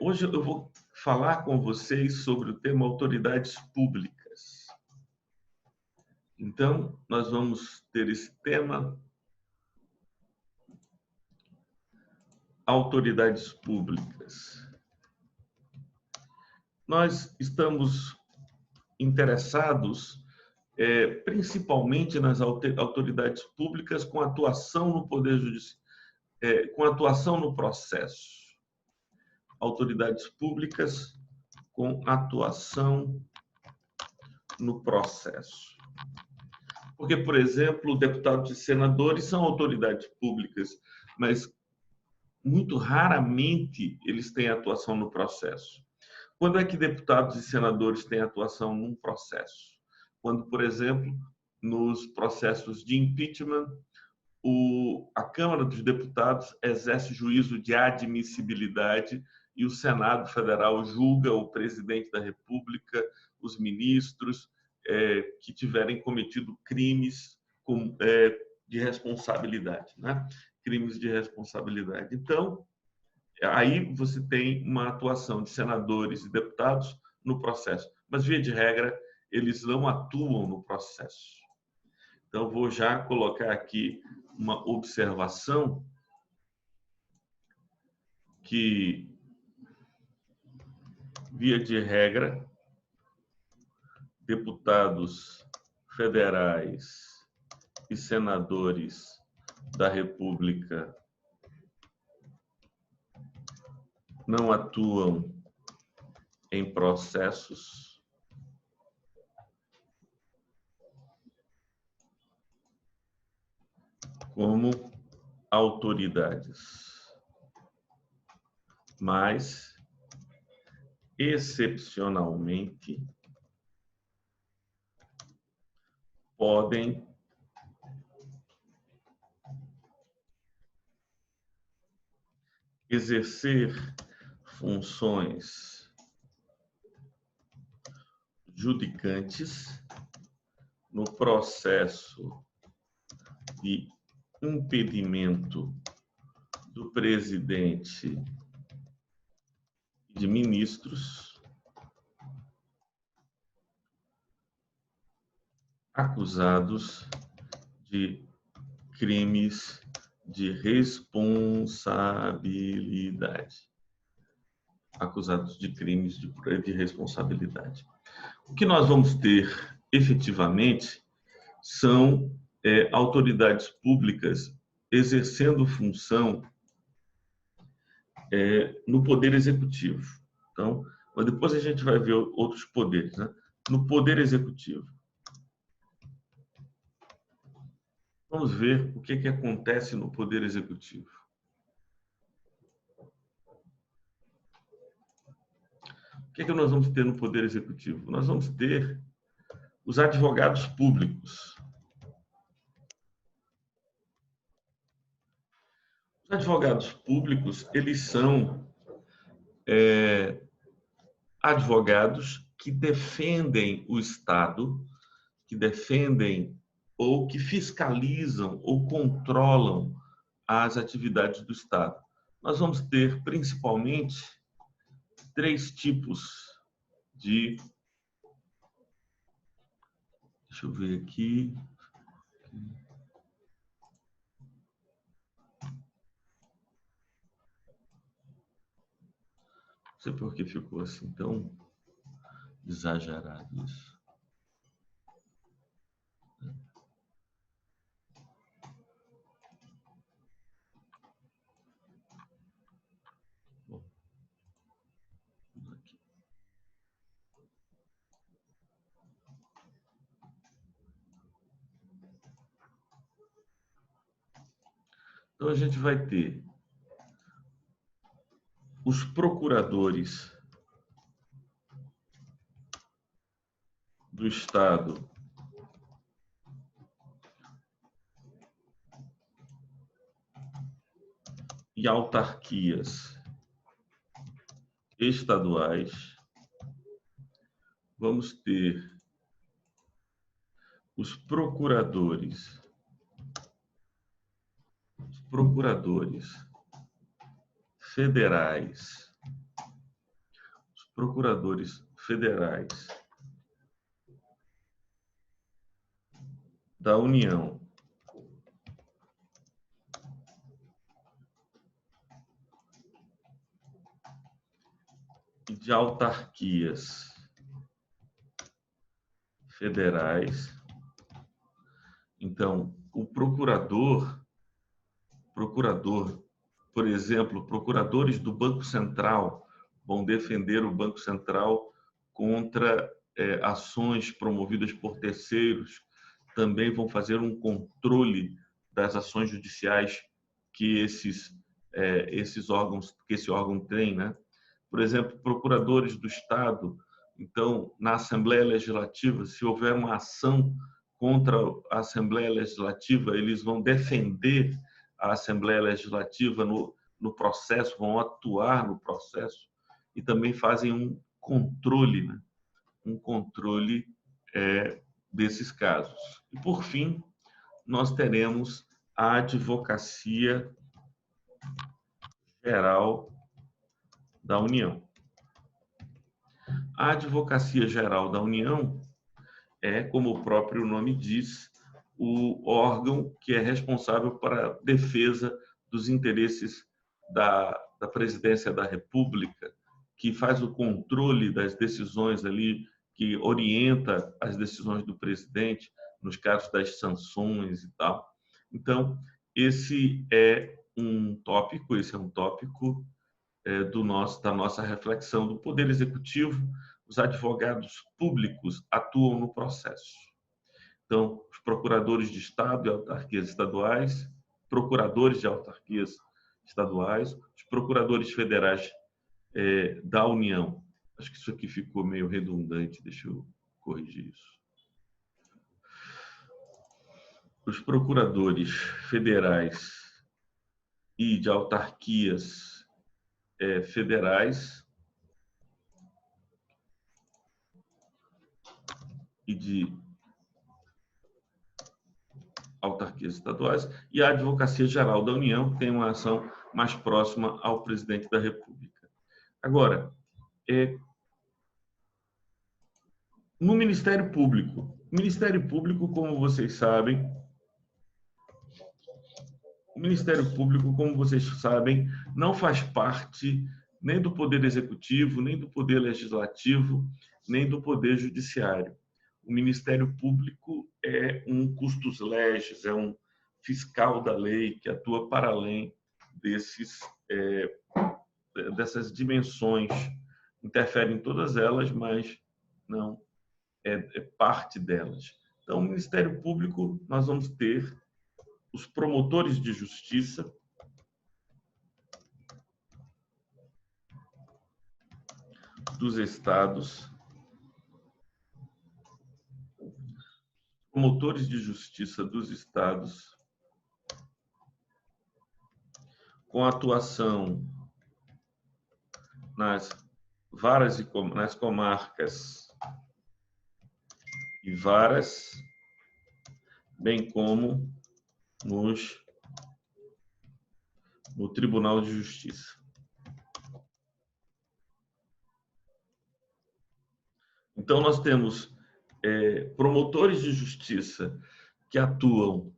Hoje eu vou falar com vocês sobre o tema autoridades públicas. Então, nós vamos ter esse tema, autoridades públicas. Nós estamos interessados principalmente nas autoridades públicas com atuação no Poder Judiciário, com atuação no processo. Autoridades públicas com atuação no processo. Porque, por exemplo, deputados e senadores são autoridades públicas, mas muito raramente eles têm atuação no processo. Quando é que deputados e senadores têm atuação num processo? Quando, por exemplo, nos processos de impeachment, a Câmara dos Deputados exerce juízo de admissibilidade e o Senado Federal julga o presidente da República, os ministros que tiverem cometido crimes de responsabilidade, né? Crimes de responsabilidade. Então, aí você tem uma atuação de senadores e deputados no processo. Mas, via de regra, eles não atuam no processo. Então, vou já colocar aqui uma observação que, via de regra, deputados federais e senadores da República não atuam em processos como autoridades, mas, excepcionalmente, podem exercer funções judicantes no processo de impedimento do presidente e de ministros acusados de crimes de responsabilidade. Acusados de crimes de responsabilidade. O que nós vamos ter, efetivamente, são autoridades públicas exercendo função no Poder Executivo. Então, mas depois a gente vai ver outros poderes, né? No Poder Executivo. Vamos ver o que acontece no Poder Executivo. O que nós vamos ter no Poder Executivo? Nós vamos ter os advogados públicos. Os advogados públicos, eles são advogados que defendem o Estado, que defendem ou que fiscalizam ou controlam as atividades do Estado. Nós vamos ter, principalmente, 3 tipos de... Deixa eu ver aqui. Não sei por que ficou assim tão exagerado isso. Bom, aqui. Então, a gente vai ter os procuradores do Estado e autarquias estaduais. Vamos ter os procuradores federais procuradores federais da União e de autarquias federais. Então, o procurador, por exemplo, procuradores do Banco Central vão defender o Banco Central contra ações promovidas por terceiros, também vão fazer um controle das ações judiciais que esse órgão tem, né? Por exemplo, procuradores do Estado. Então, na Assembleia Legislativa, se houver uma ação contra a Assembleia Legislativa, eles vão defender a Assembleia Legislativa no processo, vão atuar no processo e também fazem um controle, né? Um controle desses casos. E, por fim, nós teremos a Advocacia Geral da União. A Advocacia Geral da União é, como o próprio nome diz, o órgão que é responsável para a defesa dos interesses da Presidência da República, que faz o controle das decisões ali, que orienta as decisões do presidente nos casos das sanções e tal. Então, esse é um tópico da nossa reflexão do Poder Executivo. Os advogados públicos atuam no processo. Então, os procuradores de Estado e autarquias estaduais, procuradores de autarquias estaduais, os procuradores federais da União. Acho que isso aqui ficou meio redundante, deixa eu corrigir isso. Os procuradores federais e de autarquias federais e de autarquias estaduais e a Advocacia Geral da União, que tem uma ação mais próxima ao presidente da República. Agora, no Ministério Público, como vocês sabem, não faz parte nem do Poder Executivo, nem do Poder Legislativo, nem do Poder Judiciário. O Ministério Público é um custos legis, é um fiscal da lei que atua para além dessas dimensões. Interfere em todas elas, mas não é parte delas. Então, o Ministério Público, nós vamos ter os promotores de justiça, dos estados, promotores de justiça dos estados, com atuação nas varas e nas comarcas e varas, bem como no Tribunal de Justiça. Então, nós temos promotores de justiça que atuam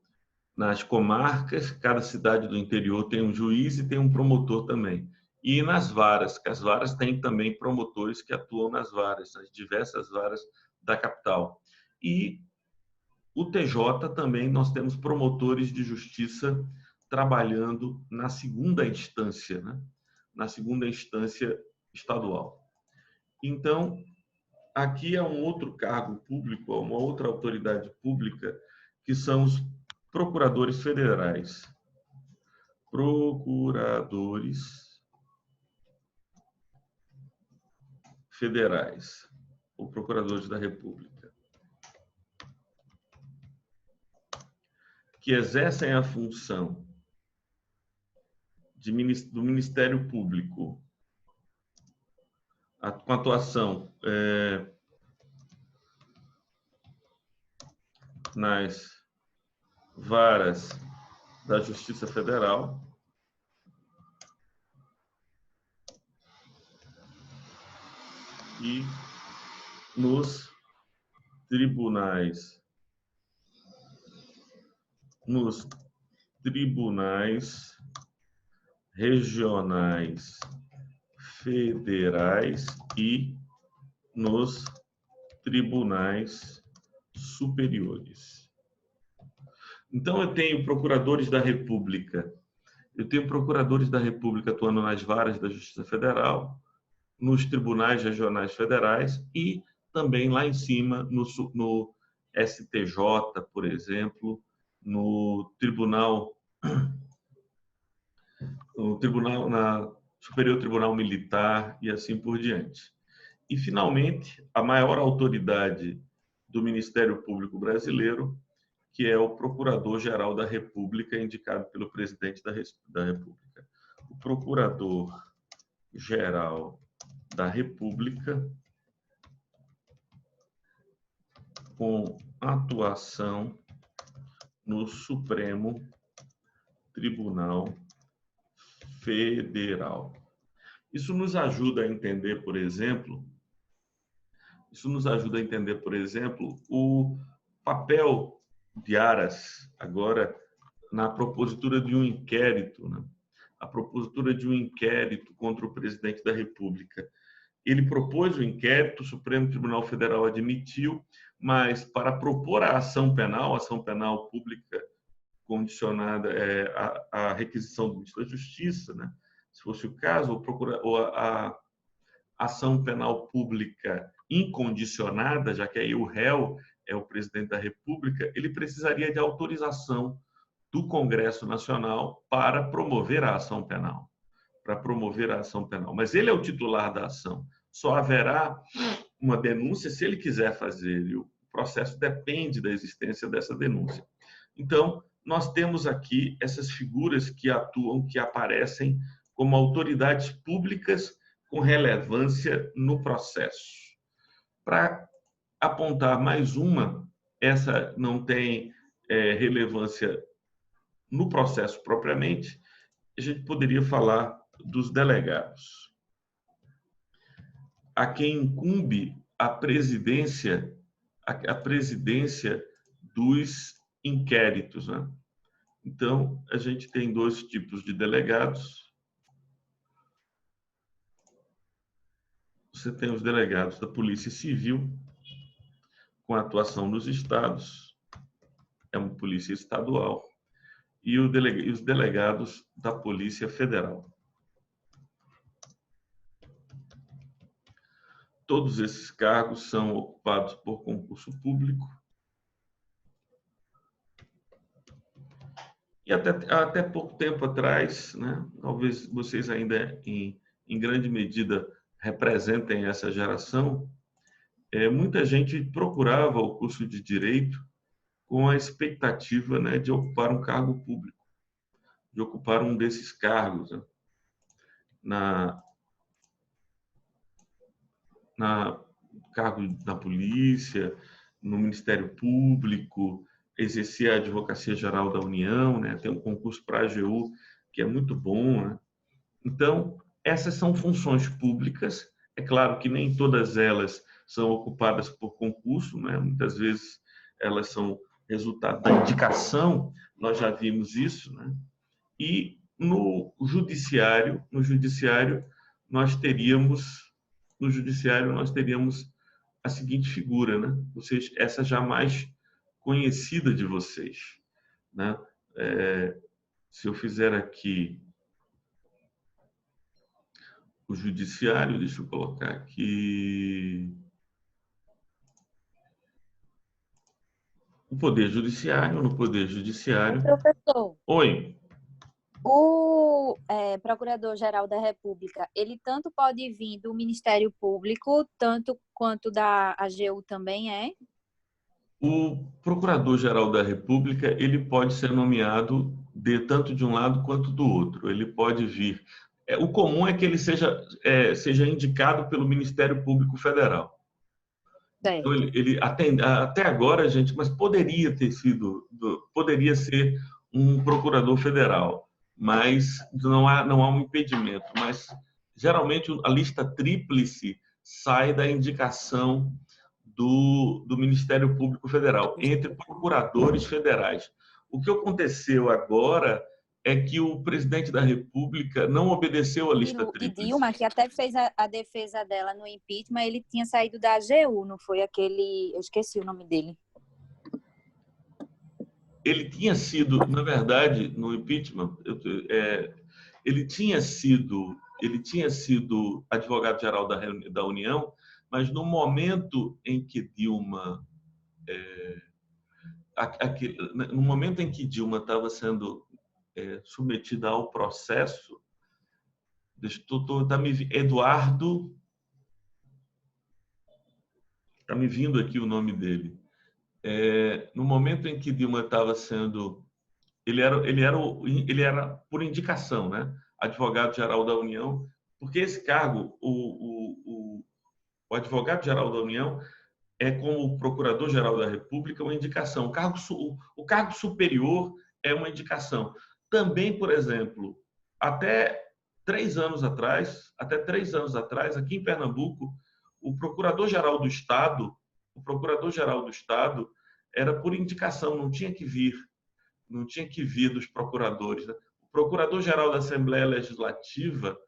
nas comarcas, cada cidade do interior tem um juiz e tem um promotor também. E nas varas, que as varas têm também promotores que atuam nas varas, nas diversas varas da capital. E o TJ também, nós temos promotores de justiça trabalhando na segunda instância, né? Na segunda instância estadual. Então, aqui é um outro cargo público, uma outra autoridade pública, que são os procuradores federais. Procuradores federais, ou procuradores da República, que exercem a função do Ministério Público, com atuação nas varas da Justiça Federal, e nos tribunais regionais, federais e nos tribunais superiores. Então, eu tenho procuradores da República. Eu tenho procuradores da República atuando nas varas da Justiça Federal, nos tribunais regionais federais e também lá em cima no STJ, por exemplo, no Tribunal na Superior Tribunal Militar e assim por diante. E, finalmente, a maior autoridade do Ministério Público Brasileiro, que é o Procurador-Geral da República, indicado pelo Presidente da República. O Procurador-Geral da República, com atuação no Supremo Tribunal Federal. Isso nos ajuda a entender, por exemplo, o papel de Aras agora na propositura de um inquérito, né? A propositura de um inquérito contra o presidente da República. Ele propôs o inquérito, o Supremo Tribunal Federal admitiu, mas para propor a ação penal pública condicionada à requisição do ministro da Justiça, né? Se fosse o caso, a ação penal pública incondicionada, já que aí o réu é o presidente da República, ele precisaria de autorização do Congresso Nacional para promover a ação penal. Mas ele é o titular da ação. Só haverá uma denúncia se ele quiser fazer, e o processo depende da existência dessa denúncia. Então, nós temos aqui essas figuras que atuam, que aparecem como autoridades públicas com relevância no processo. Para apontar mais uma, essa não tem relevância no processo propriamente, a gente poderia falar dos delegados, a quem incumbe a presidência dos inquéritos, né? Então, a gente tem dois tipos de delegados. Você tem os delegados da Polícia Civil, com atuação nos estados, é uma polícia estadual, e os delegados da Polícia Federal. Todos esses cargos são ocupados por concurso público. E até pouco tempo atrás, né, talvez vocês ainda em grande medida representem essa geração, muita gente procurava o curso de Direito com a expectativa, né, de ocupar um cargo público, de ocupar um desses cargos, né, cargo na polícia, no Ministério Público, exercer a Advocacia Geral da União, né? Tem um concurso para a AGU que é muito bom, né? Então, essas são funções públicas. É claro que nem todas elas são ocupadas por concurso, né? Muitas vezes elas são resultado da indicação, nós já vimos isso, né? E no judiciário nós teríamos a seguinte figura, né? Vocês, essa já mais conhecida de vocês, né? Se eu fizer aqui o judiciário, deixa eu colocar aqui o Poder Judiciário, no Poder Judiciário. Professor. Oi. O Procurador-Geral da República, ele tanto pode vir do Ministério Público, tanto quanto da AGU também é? O Procurador-Geral da República, ele pode ser nomeado tanto de um lado quanto do outro. Ele pode vir. O comum é que ele seja indicado pelo Ministério Público Federal. Então, ele até agora, gente, mas poderia ser um procurador federal, mas não há um impedimento. Mas geralmente a lista tríplice sai da indicação do Ministério Público Federal, entre procuradores federais. O que aconteceu agora é que o presidente da República não obedeceu à lista E tríplice. Dilma, que até fez a defesa dela no impeachment, ele tinha saído da AGU, não foi aquele... Eu esqueci o nome dele. Ele tinha sido, na verdade, no impeachment, ele tinha sido advogado-geral da União, mas no momento em que Dilma no momento em que Dilma estava sendo submetida ao processo, Eduardo, está me vindo aqui o nome dele. No momento em que Dilma estava sendo, ele era por indicação, né? Advogado-geral da União, porque esse cargo, o advogado-geral da União é como o procurador-geral da República uma indicação. O cargo superior é uma indicação. Também, por exemplo, até 3 anos atrás, aqui em Pernambuco, o procurador-geral do Estado era por indicação, não tinha que vir dos procuradores, né? O procurador-geral da Assembleia Legislativa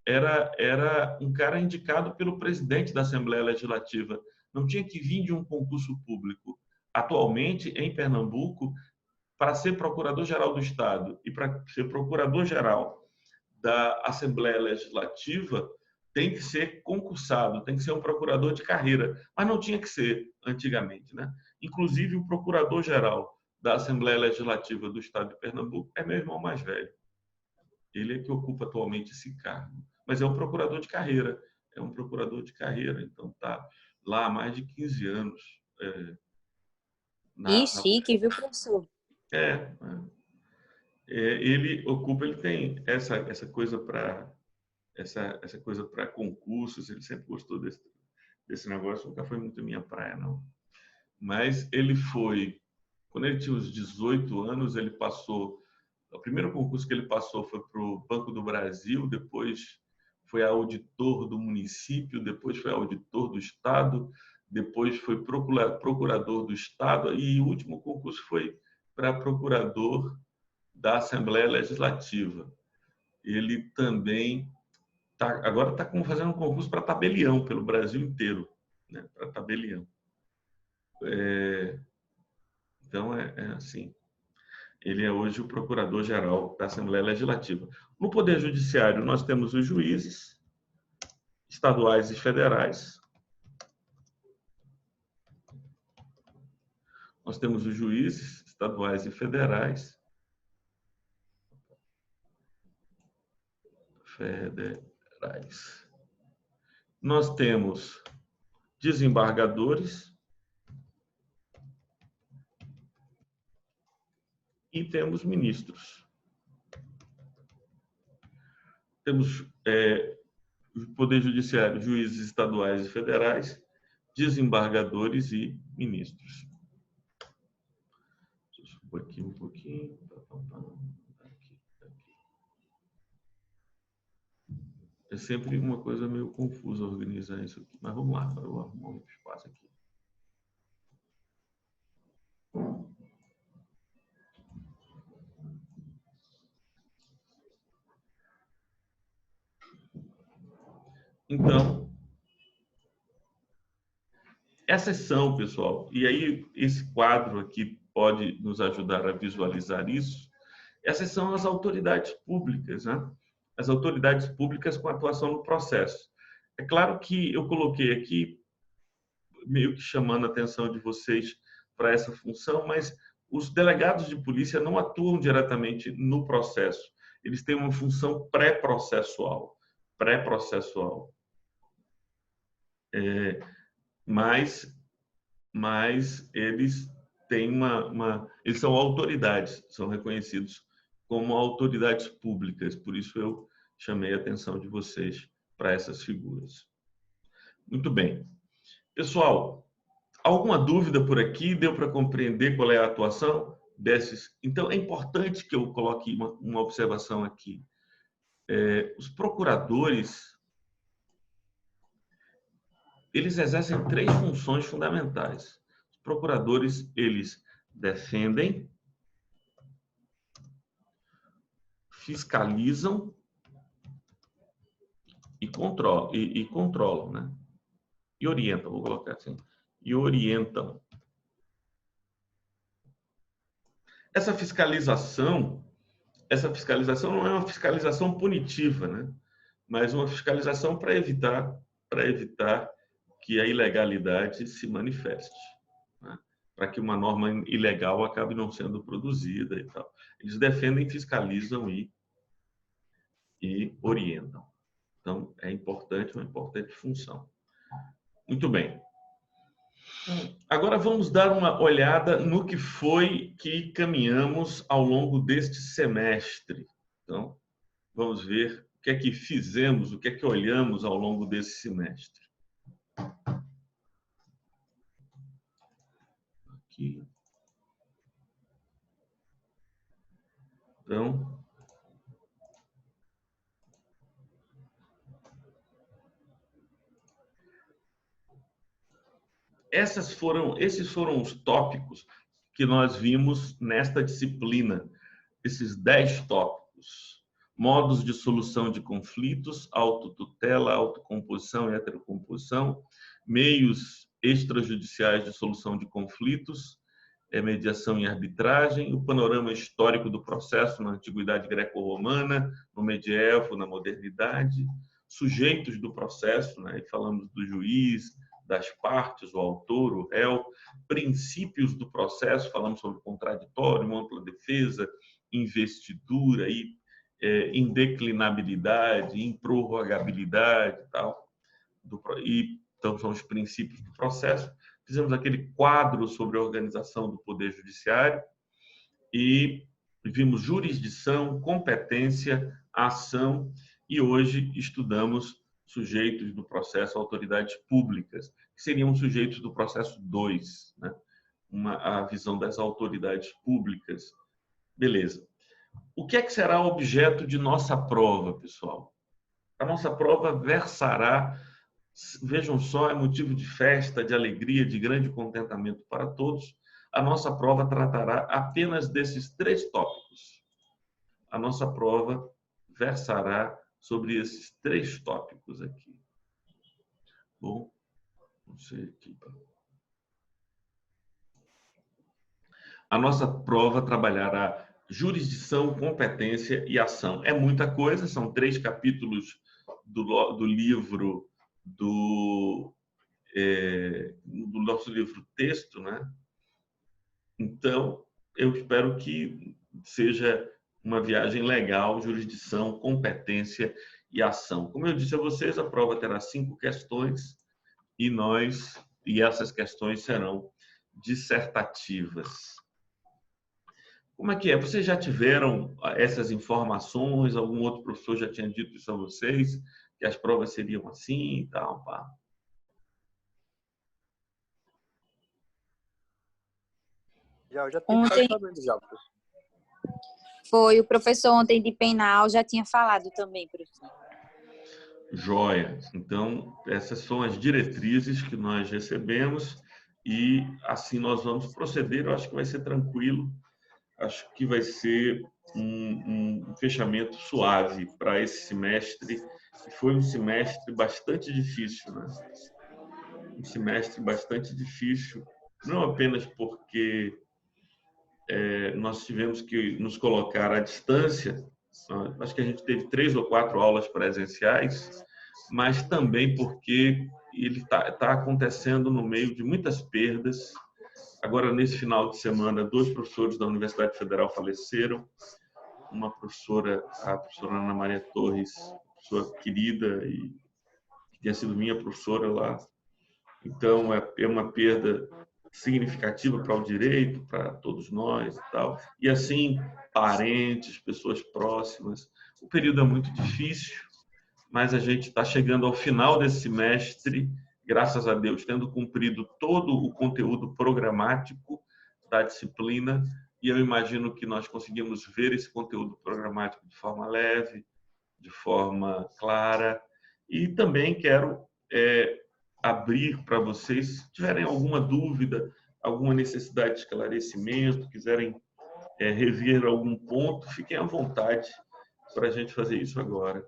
era um cara indicado pelo presidente da Assembleia Legislativa, não tinha que vir de um concurso público. Atualmente, em Pernambuco, para ser procurador-geral do Estado e para ser procurador-geral da Assembleia Legislativa, tem que ser concursado, tem que ser um procurador de carreira, mas não tinha que ser antigamente, né? Inclusive, o procurador-geral da Assembleia Legislativa do Estado de Pernambuco é meu irmão mais velho. Ele é que ocupa atualmente esse cargo, mas é um procurador de carreira, então está lá há mais de 15 anos. Chique, viu, professor? Ele tem essa coisa para concursos, ele sempre gostou desse negócio, nunca foi muito minha praia, não. Mas ele quando ele tinha uns 18 anos, ele passou, o primeiro concurso que ele passou foi para o Banco do Brasil, depois foi auditor do município, depois foi auditor do Estado, depois foi procurador do Estado e o último concurso foi para procurador da Assembleia Legislativa. Ele também agora está fazendo um concurso para tabelião pelo Brasil inteiro, né? Para tabelião. Então, assim. Ele é hoje o procurador-geral da Assembleia Legislativa. No Poder Judiciário, nós temos os juízes estaduais e federais. Nós temos os juízes estaduais e federais. Nós temos desembargadores. E temos ministros. Temos o Poder Judiciário, juízes estaduais e federais, desembargadores e ministros. Deixa eu subir aqui um pouquinho. Aqui. É sempre uma coisa meio confusa organizar isso aqui. Mas vamos lá, eu vou arrumar um espaço aqui. Então, essas são, pessoal, e aí esse quadro aqui pode nos ajudar a visualizar isso. Essas são as autoridades públicas, né? As autoridades públicas com atuação no processo. É claro que eu coloquei aqui, meio que chamando a atenção de vocês para essa função, mas os delegados de polícia não atuam diretamente no processo. Eles têm uma função pré-processual. Mas eles têm eles são autoridades, são reconhecidos como autoridades públicas, por isso eu chamei a atenção de vocês para essas figuras. Muito bem. Pessoal, alguma dúvida por aqui? Deu para compreender qual é a atuação desses? Então, é importante que eu coloque uma observação aqui. Os procuradores, eles exercem três funções fundamentais. Os procuradores, eles defendem, fiscalizam e controlam, né? E orientam, vou colocar assim. E orientam. Essa fiscalização não é uma fiscalização punitiva, né? Mas uma fiscalização para evitar que a ilegalidade se manifeste, né? Para que uma norma ilegal acabe não sendo produzida e tal. Eles defendem, fiscalizam e orientam. Então, é importante, uma importante função. Muito bem. Agora vamos dar uma olhada no que foi que caminhamos ao longo deste semestre. Então, vamos ver o que é que fizemos, o que é que olhamos ao longo desse semestre. Aqui. Então, esses foram os tópicos que nós vimos nesta disciplina, esses 10 tópicos. Modos de solução de conflitos, autotutela, autocomposição e heterocomposição, meios extrajudiciais de solução de conflitos, mediação e arbitragem, o panorama histórico do processo na antiguidade greco-romana, no medievo, na modernidade, sujeitos do processo, né? E falamos do juiz, das partes, o autor, o réu, princípios do processo, falamos sobre contraditório, ampla defesa, investidura, indeclinabilidade, improrrogabilidade e tal. Então, são os princípios do processo. Fizemos aquele quadro sobre a organização do Poder Judiciário e vimos jurisdição, competência, ação e hoje estudamos sujeitos do processo, autoridades públicas, que seriam sujeitos do processo 2, né? A visão das autoridades públicas. Beleza. O que é que será objeto de nossa prova, pessoal? A nossa prova versará, vejam só, é motivo de festa, de alegria, de grande contentamento para todos. A nossa prova tratará apenas desses 3 tópicos. A nossa prova versará sobre esses 3 tópicos aqui. Bom, não sei aqui. A nossa prova trabalhará jurisdição, competência e ação. É muita coisa, são 3 capítulos do livro do nosso livro texto, né? Então, eu espero que seja uma viagem legal, jurisdição, competência e ação. Como eu disse a vocês, a prova terá 5 questões e essas questões serão dissertativas. Como é que é? Vocês já tiveram essas informações? Algum outro professor já tinha dito isso a vocês? Que as provas seriam assim e tal, pá. Eu já tinha ficado sabendo já, professor. Foi o professor ontem de penal, já tinha falado também, professor. Joia. Então, essas são as diretrizes que nós recebemos e assim nós vamos proceder. Eu acho que vai ser tranquilo. Acho que vai ser um fechamento suave para esse semestre, que foi um semestre bastante difícil, né? Um semestre bastante difícil, não apenas porque nós tivemos que nos colocar à distância, acho que a gente teve 3 ou 4 aulas presenciais, mas também porque ele está acontecendo no meio de muitas perdas. Agora, nesse final de semana, 2 professores da Universidade Federal faleceram. Uma professora, a professora Ana Maria Torres, professora querida e que tinha sido minha professora lá. Então, é uma perda significativa para o direito, para todos nós e tal. E assim, parentes, pessoas próximas. O período é muito difícil, mas a gente está chegando ao final desse semestre, graças a Deus, tendo cumprido todo o conteúdo programático da disciplina, e eu imagino que nós conseguimos ver esse conteúdo programático de forma leve, de forma clara, e também quero abrir para vocês. Se tiverem alguma dúvida, alguma necessidade de esclarecimento, quiserem rever algum ponto, fiquem à vontade para a gente fazer isso agora.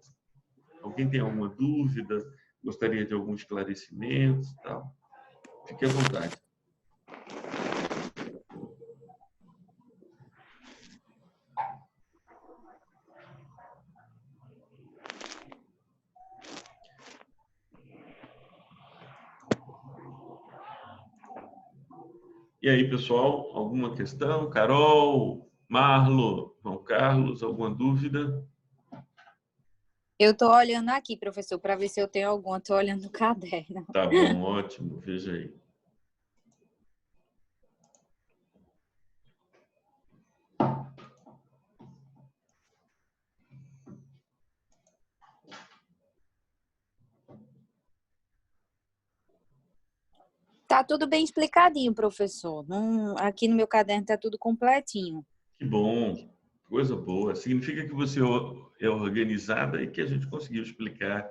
Alguém tem alguma dúvida? Gostaria de algum esclarecimento? Tal? Fique à vontade. E aí, pessoal, alguma questão? Carol, Marlo, João Carlos, alguma dúvida? Eu estou olhando aqui, professor, para ver se eu tenho alguma. Estou olhando no caderno. Tá bom, ótimo. Veja aí. Tá tudo bem explicadinho, professor. Aqui no meu caderno tá tudo completinho. Que bom, coisa boa. Significa que você é organizada e que a gente conseguiu explicar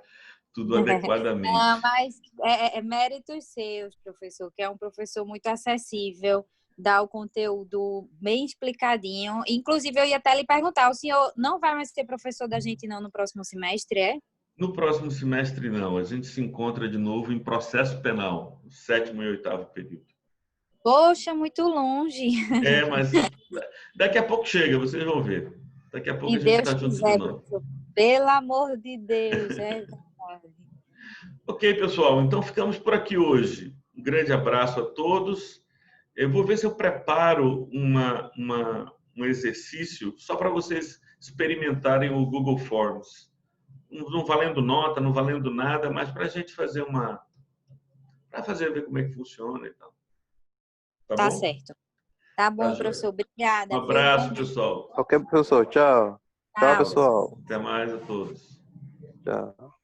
tudo adequadamente. Não, mas é méritos seus, professor, que é um professor muito acessível, dá o conteúdo bem explicadinho. Inclusive, eu ia até lhe perguntar, o senhor não vai mais ser professor da gente não no próximo semestre, é? No próximo semestre, não. A gente se encontra de novo em processo penal, no 7º e 8º período. Poxa, muito longe. Mas daqui a pouco chega, vocês vão ver. Daqui a pouco Se a gente Deus está junto de quiser, novo. professor. Pelo amor de Deus, é verdade. Ok, pessoal. Então, ficamos por aqui hoje. Um grande abraço a todos. Eu vou ver se eu preparo um exercício só para vocês experimentarem o Google Forms. Não valendo nota, não valendo nada, mas para a gente fazer para fazer ver como é que funciona e tal. Tá bom? Certo. Tá bom, Tá, professor. joia. Obrigada. Um abraço, pessoal. Ok, professor. Tchau. Tchau, pessoal. Até mais a todos. Tchau.